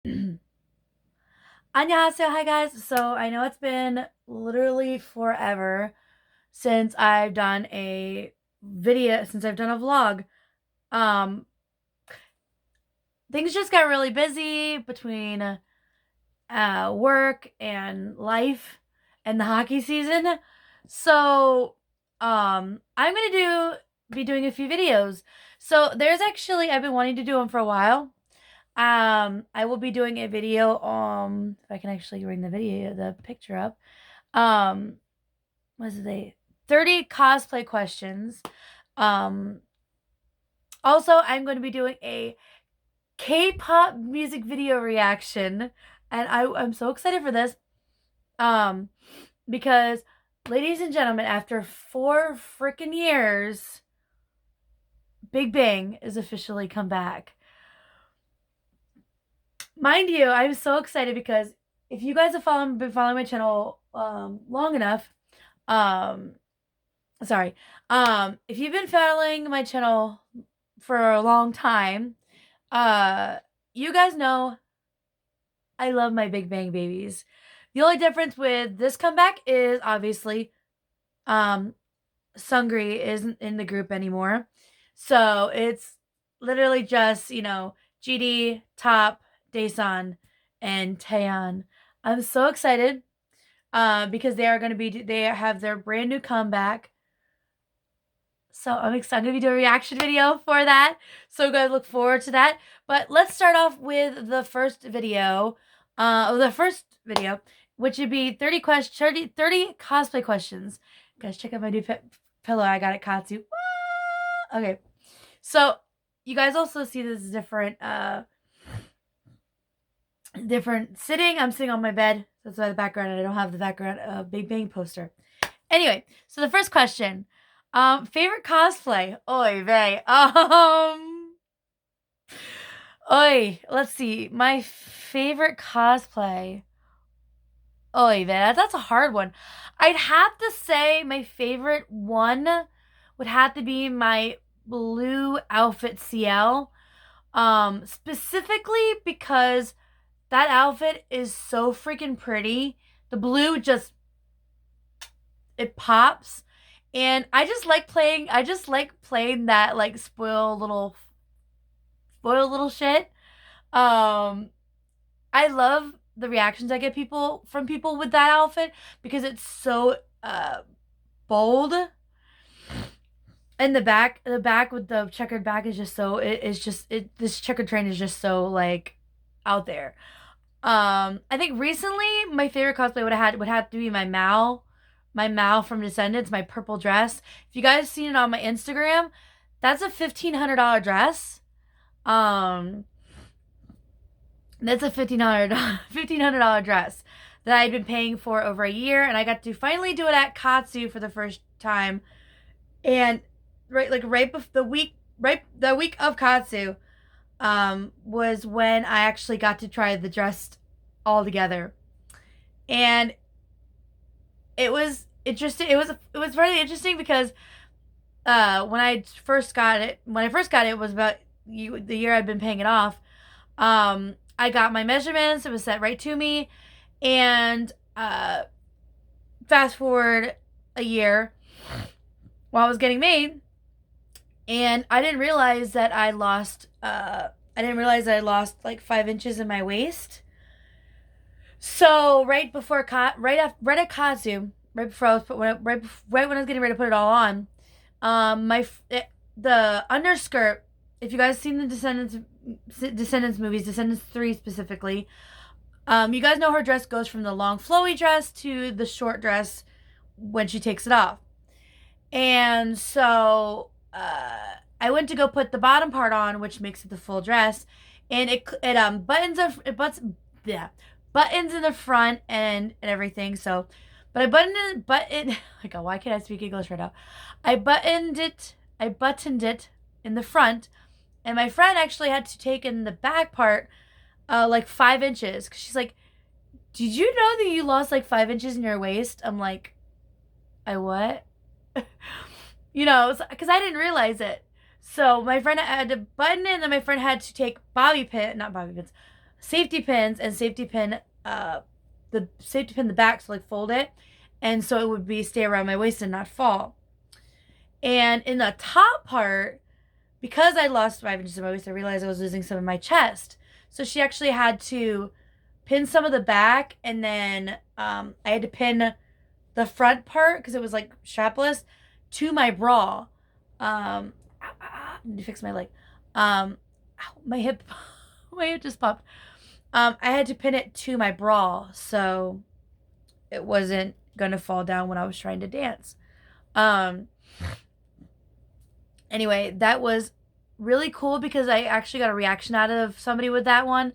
Annyeonghaseyo, hi guys. So I know it's been literally forever since I've done a since I've done a vlog. Um, Things just got really busy between work and life and the hockey season. So I'm gonna be doing a few videos. So there's actually I've been wanting to do them for a while. I will be doing a video. If I can actually bring the picture up. Um, what is it? 30 cosplay questions. Um, Also, I'm going to be doing a K-pop music video reaction, and I'm so excited for this. Um, because, ladies and gentlemen, after 4 freaking years, Big Bang is officially come back. Mind you, I'm so excited because if you guys have been following my channel long enough, um sorry, if you've been following my channel for a long time, uh you guys know I love my Big Bang babies. The only difference with this comeback is obviously um Sungri isn't in the group anymore. So it's literally just, GD, Top, Daesun, and Taeyeon. I'm so excited because they have their brand new comeback. So I'm excited to be doing a reaction video for that. So guys, look forward to that. But let's start off with the first video. Which would be 30 cosplay questions. Guys, check out my new pillow I got at Katsu. Okay. So you guys also see this different sitting. I'm sitting on my bed. That's why the background, and I don't have the background Big Bang poster. Anyway, so the first question. Favorite cosplay? Oy vey. Oy, let's see. My favorite cosplay. Oy vey, that's a hard one. I'd have to say my favorite one would have to be my blue outfit CL. Specifically because that outfit is so freaking pretty. The blue just it pops. And I just like playing that like spoil little shit. Um I love the reactions I get from people with that outfit because it's so bold. And the back with the checkered back is just so this checkered train is just so like out there. I think recently my favorite cosplay would have to be my Mal from Descendants, my purple dress. If you guys seen it on my Instagram, that's a $1,500 dress. Um, that's a $1,500 dress that I'd been paying for over a year, and I got to finally do it at Katsu for the first time. And the week of Katsu, was when I actually got to try the dress all together, and it was interesting. It was really interesting because when I first got it, it was about the year I'd been paying it off. I got my measurements. It was set right to me, and fast forward a year while I was getting made, and I didn't realize that I lost. Like 5 inches in my waist. So right at Kazu, right before I was right when I was getting ready to put it all on, the underskirt. If you guys seen the Descendants movies, Descendants 3 specifically, you guys know her dress goes from the long flowy dress to the short dress when she takes it off. And so I went to go put the bottom part on, which makes it the full dress, and buttons in the front and everything. So, but like, oh, why can't I speak English right now? I buttoned it in the front, and my friend actually had to take in the back part, like 5 inches, because she's like, "Did you know that you lost like 5 inches in your waist?" I'm like, "I what?" Because I didn't realize it. So my friend had to button it, and then my friend had to take not bobby pins, safety pins and safety pin the safety pin the back, so like fold it, and so it would be stay around my waist and not fall. And in the top part, because I lost 5 inches of my waist, I realized I was losing some of my chest. So she actually had to pin some of the back, and then I had to pin the front part because it was like strapless to my bra. I need to fix my leg. My hip, my hip just popped. I had to pin it to my bra so it wasn't gonna fall down when I was trying to dance. Um, anyway, that was really cool because I actually got a reaction out of somebody with that one,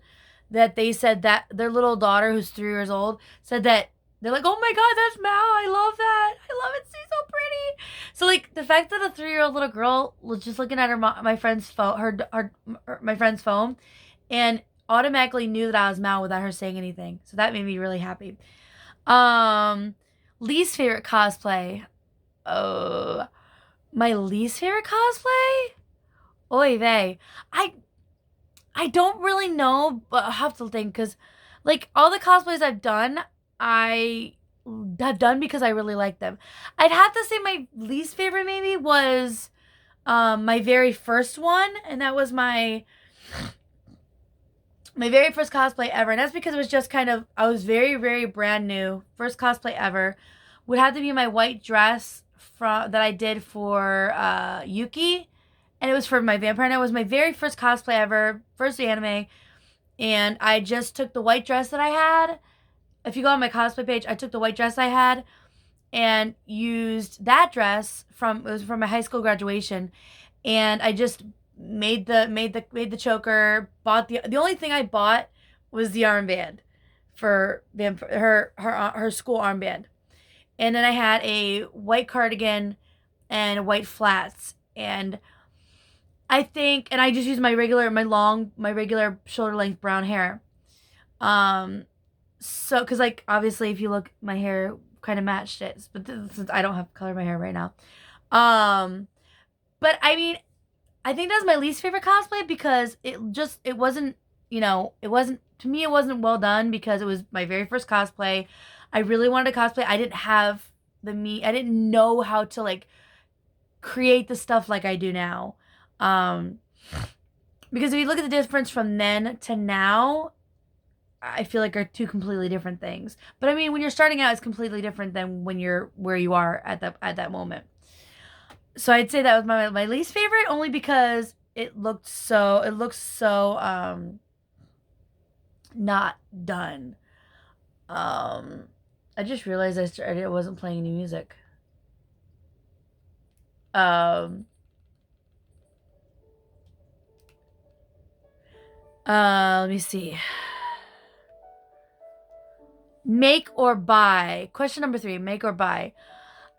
that they said that their little daughter, who's 3 years old, said that they're like, oh my god, that's Mal. I love that. I love it. She's so pretty. So like the fact that a 3-year-old little girl was just looking at my friend's phone, my friend's phone, and automatically knew that I was Mal without her saying anything. So that made me really happy. Um, Least favorite cosplay. Oh, my least favorite cosplay? Oy vey. I I don't really know, but I have to think because, like, all the cosplays I've done, I have done because I really like them. I'd have to say my least favorite maybe was my very first one, and that was my very first cosplay ever, and that's because it was just kind of, I was very, very brand new. First cosplay ever would have to be my white dress from that I did for Yuki, and it was for my vampire night. It was my very first cosplay ever, first anime, and I just took the white dress that I had. If you go on my cosplay page, I took the white dress I had and used that dress from, it was from my high school graduation, and I just made the choker. Bought the only thing I bought was the armband for her school armband, and then I had a white cardigan and white flats, and I think, and I just used my regular shoulder length brown hair. Um, so because like obviously if you look, my hair kind of matched it, but since I don't have color in my hair right now, um, but I mean I think that's my least favorite cosplay because it wasn't, it wasn't, to me it wasn't well done because it was my very first cosplay. I really wanted to cosplay. I didn't know how to like create the stuff like I do now. Um because if you look at the difference from then to now, I feel like are two completely different things. But I mean, when you're starting out, it's completely different than when you're where you are at that moment. So I'd say that was my least favorite, only because it looks so not done. I just realized I wasn't playing any music. Um let me see. Make or buy. Question number 3, make or buy.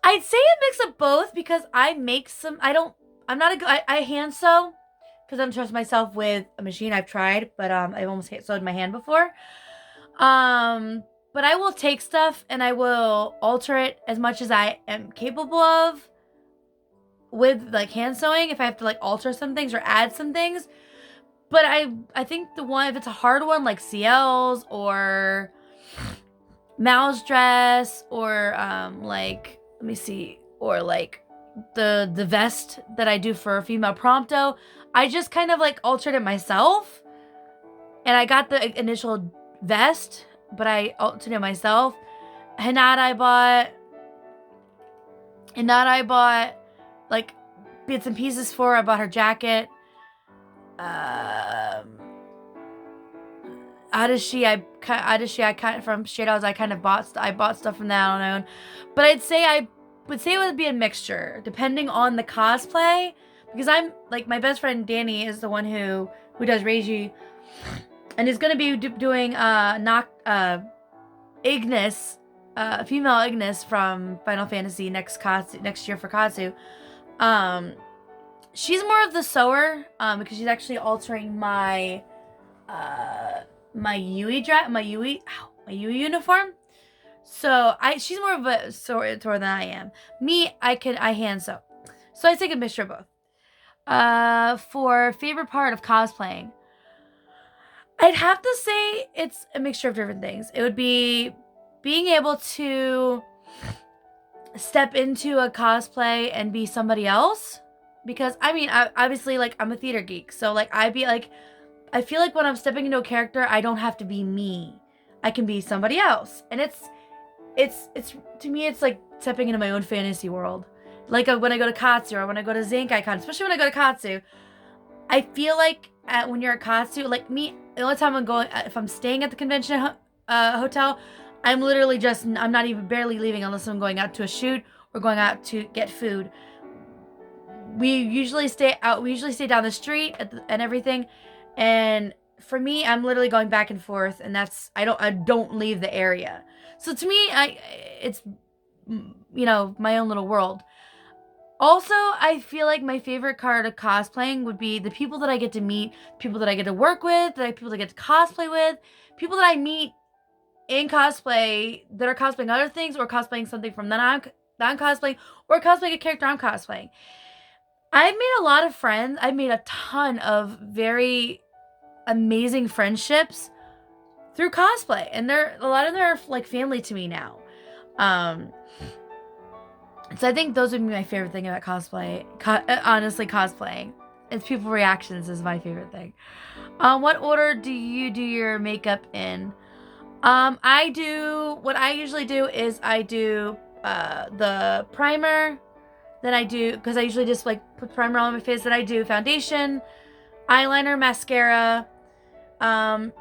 I'd say a mix of both because I make some. I'm not a good. I hand sew because I don't trust myself with a machine. I've tried, but I've almost sewed my hand before. But I will take stuff and I will alter it as much as I am capable of with like hand sewing. If I have to like alter some things or add some things, but I think the one, if it's a hard one like CL's or Mal's dress or like, let me see, or like the vest that I do for a female prompto, I just kind of like altered it myself, and I got the initial vest, but I altered it myself. Hinata I bought like bits and pieces for. I bought her jacket. Adashi I kind of, from Straight Oz, I kind of bought stuff from that on my own. But I would say it would be a mixture depending on the cosplay, because I'm like, my best friend Danny is the one who does Reiji and is going to be doing Ignis, female Ignis from Final Fantasy next year for Katsu. She's more of the sewer, because she's actually altering my Yui uniform. So she's more of a sewer than I am. Me, I hand sew. So I take a mixture of both. For favorite part of cosplaying, I'd have to say it's a mixture of different things. It would be being able to step into a cosplay and be somebody else. Because, I mean, obviously, like, I'm a theater geek. So, like, I feel like when I'm stepping into a character, I don't have to be me. I can be somebody else. And it's to me, it's like stepping into my own fantasy world. Like when I go to Katsu or when I go to Zenkai Con, especially when I go to Katsu, I feel like when you're at Katsu, like me, the only time I'm going, if I'm staying at the convention hotel, I'm literally I'm not even barely leaving unless I'm going out to a shoot or going out to get food. We usually stay out. We usually stay down the street and everything. And for me, I'm literally going back and forth, and I don't leave the area. So to me, it's my own little world. Also, I feel like my favorite part of cosplaying would be the people that I get to meet, people that I get to work with, people that I get to cosplay with, people that I meet in cosplay that are cosplaying other things or cosplaying something from that I'm cosplaying or cosplaying a character I'm cosplaying. I've made a lot of friends. I've made a ton of very amazing friendships through cosplay, and a lot of them are like family to me now. So I think those would be my favorite thing about cosplay. Honestly, cosplaying. It's people reactions is my favorite thing. What order do you do your makeup in? What I usually do is I do the primer. Then I do, because I usually just like put primer on my face. Then I do foundation, eyeliner, mascara.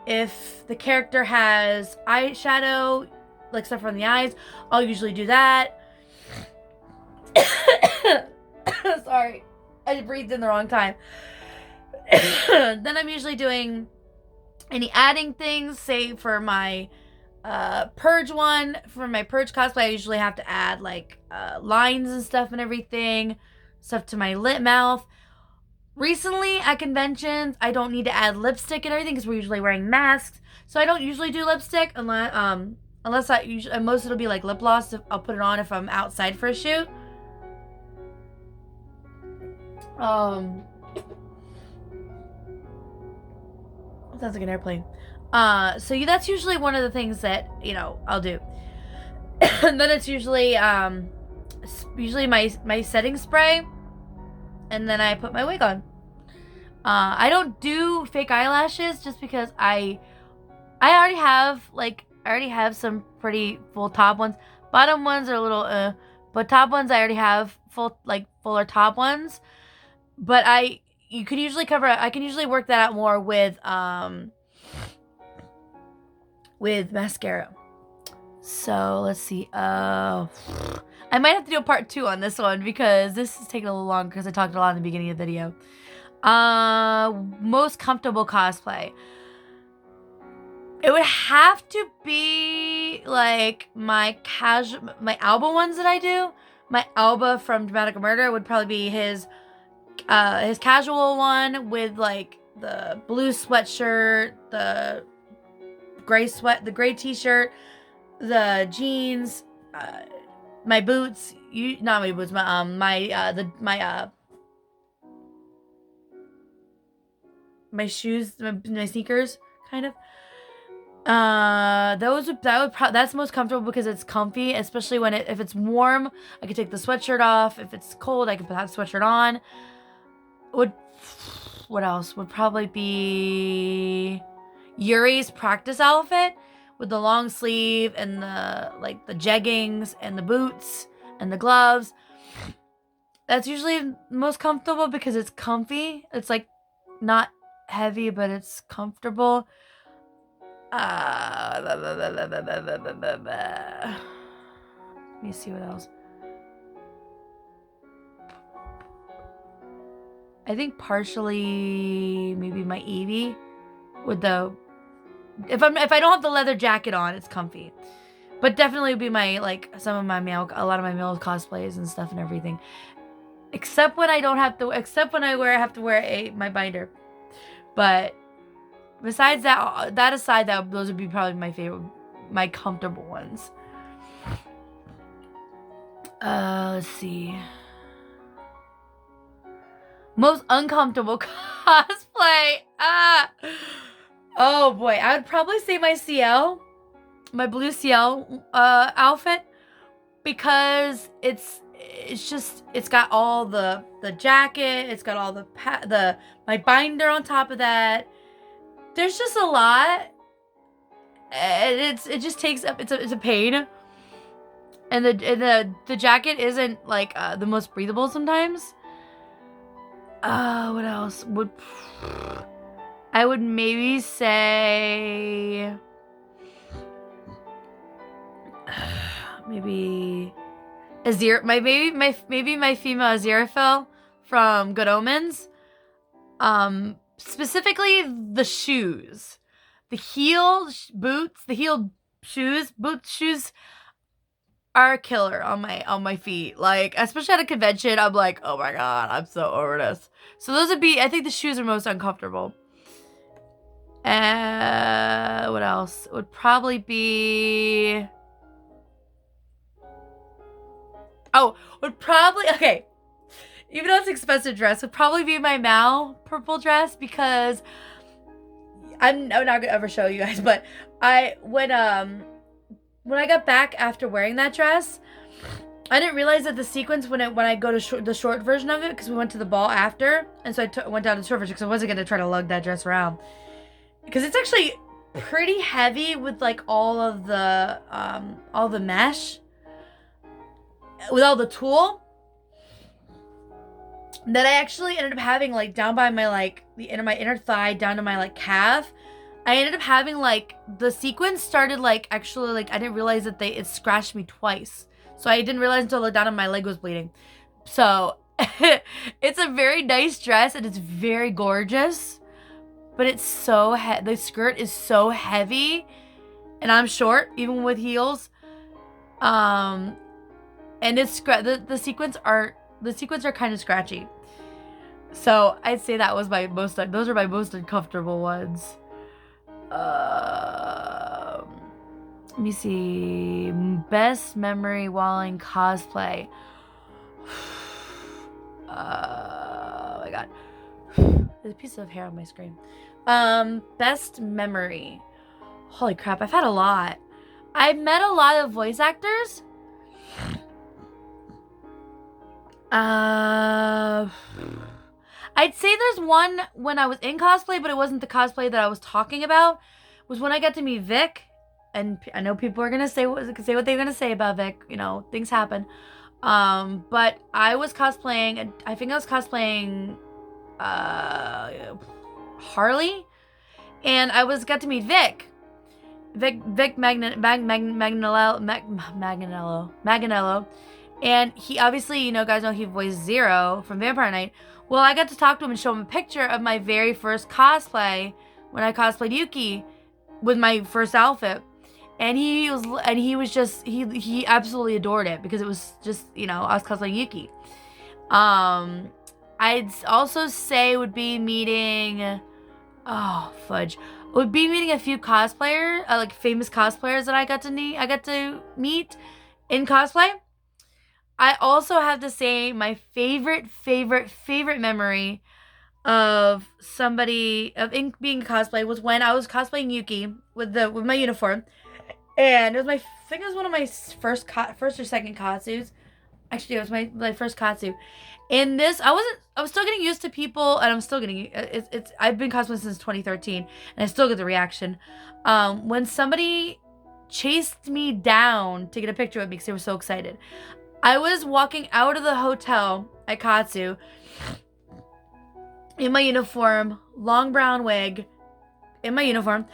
If the character has eyeshadow, like stuff on the eyes, I'll usually do that. Sorry, I breathed in the wrong time. Then I'm usually doing any adding things, say for my purge one. For my purge cosplay, I usually have to add like lines and stuff and everything, stuff to my lip mouth. Recently at conventions, I don't need to add lipstick and everything because we're usually wearing masks, so I don't usually do lipstick unless I usually, most it'll be like lip gloss. I'll put it on if I'm outside for a shoot. Sounds like an airplane. So that's usually one of the things that I'll do. And then it's usually my setting spray, and then I put my wig on. I don't do fake eyelashes just because I already have some pretty full top ones. Bottom ones are a little but top ones I already have fuller top ones. But I can usually work that out more with mascara. So let's see. I might have to do a part 2 on this one because this is taking a little long because I talked a lot in the beginning of the video. Most comfortable cosplay. It would have to be like my Alba ones that I do. My Alba from Dramatic Murder would probably be his casual one with like the blue sweatshirt, the gray t-shirt, the jeans, my boots, not my boots, my shoes, my sneakers, kind of. That's most comfortable because it's comfy, especially if it's warm, I can take the sweatshirt off. If it's cold, I can put the sweatshirt on. What else would probably be Yuri's practice outfit with the long sleeve and the jeggings and the boots and the gloves. That's usually most comfortable because it's comfy. It's like not heavy, but it's comfortable. Let me see what else. I think partially maybe my Eevee with if I don't have the leather jacket on, it's comfy. But definitely would be a lot of my male cosplays and stuff and everything. Except when I have to wear my binder. But besides that aside, those would be probably my favorite, my comfortable ones. Let's see. Most uncomfortable cosplay. Oh boy, I would probably say my CL, my blue CL outfit, because it's got all the jacket, it's got all the my binder on top of that. There's just a lot, and it just takes up, it's a pain. And the jacket isn't like the most breathable sometimes. What else would I would maybe say? Maybe Azir, maybe my female Aziraphale from Good Omens. Specifically the shoes, the heel boots, the heel shoes, boot shoes are a killer on my feet. Like, especially at a convention, I'm like, oh my god, I'm so over this. So those would be, I think the shoes are most uncomfortable. What else? It would probably be, okay. Even though it's an expensive dress, would probably be my Mal purple dress, because I'm not gonna ever show you guys, but when I got back after wearing that dress, I didn't realize that the sequence when I go to the short version of it, because we went to the ball after, and so I went down to the short version because I wasn't gonna try to lug that dress around, because it's actually pretty heavy with like all the mesh, with all the tulle, that I actually ended up having like down by my like my inner thigh down to my like calf. I ended up having like the sequence started like actually like I didn't realize that it scratched me twice. So I didn't realize until down on my leg was bleeding. So it's a very nice dress and it's very gorgeous, but it's so the skirt is so heavy, and I'm short even with heels. And it's the sequins are kind of scratchy. So I'd say that was those are my most uncomfortable ones. Let me see. Best memory while in cosplay. Oh my god. There's a piece of hair on my screen. Best memory. Holy crap, I've had a lot. I've met a lot of voice actors. I'd say there's one when I was in cosplay, but it wasn't the cosplay that I was talking about. It was when I got to meet Vic, and I know people are gonna say what they're gonna say about Vic. You know, things happen. But I was cosplaying. I think I was cosplaying Harley, and I got to meet Vic Maganello. And he obviously, you know, guys know he voiced Zero from Vampire Knight. Well, I got to talk to him and show him a picture of my very first cosplay when I cosplayed Yuki with my first outfit. And he absolutely adored it because it was just, you know, I was cosplaying Yuki. I'd also say would be meeting, a few cosplayers, like famous cosplayers that I got to meet in cosplay. I also have to say my favorite memory of being cosplay was when I was cosplaying Yuki with my uniform, and I think it was one of my first or second katsus. Actually, it was my first katsu. In this, I was still getting used to people, and I'm still getting I've been cosplaying since 2013, and I still get the reaction when somebody chased me down to get a picture with me because they were so excited. I was walking out of the hotel at Katsu in my uniform, long brown wig, in my uniform,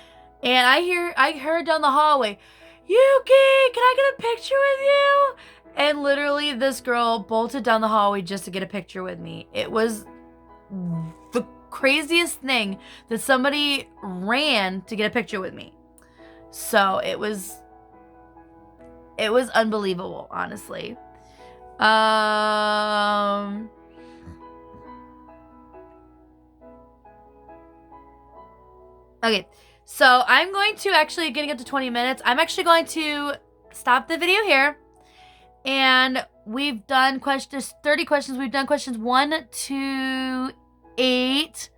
and I heard down the hallway, "Yuki, can I get a picture with you?" And literally, this girl bolted down the hallway just to get a picture with me. It was the craziest thing that somebody ran to get a picture with me. So it was unbelievable, honestly. Okay, so I'm going to getting up to 20 minutes. I'm actually going to stop the video here. And we've done questions, 30 questions. We've done questions 1 to 8.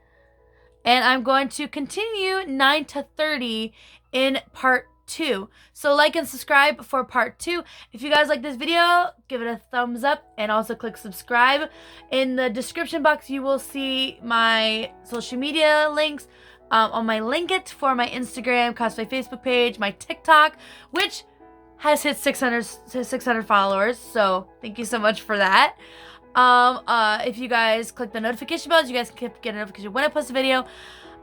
and I'm going to continue 9 to 30 in part 2. So like and subscribe for part 2. If you guys like this video, give it a thumbs up and also click subscribe. In the description box, you will see my social media links. On my link it for my Instagram, cosplay Facebook page, my TikTok, which has hit 600 followers. So thank you so much for that. If you guys click the notification bells, you guys can get a notification when I post a video.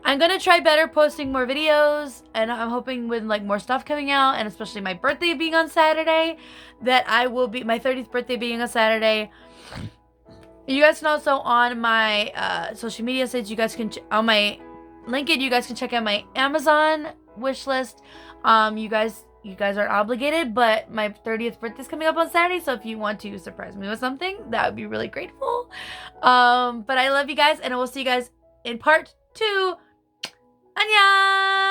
I'm gonna try better posting more videos, and I'm hoping with like more stuff coming out, and especially my birthday being on Saturday, that I will be, my 30th birthday being on Saturday. You guys can also on my social media sites, you guys can on my link it, you guys can check out my Amazon wish list. You guys aren't obligated, but my 30th birthday is coming up on Saturday, so if you want to surprise me with something, that would be really grateful. But I love you guys, and I will see you guys in part 2. 안녕!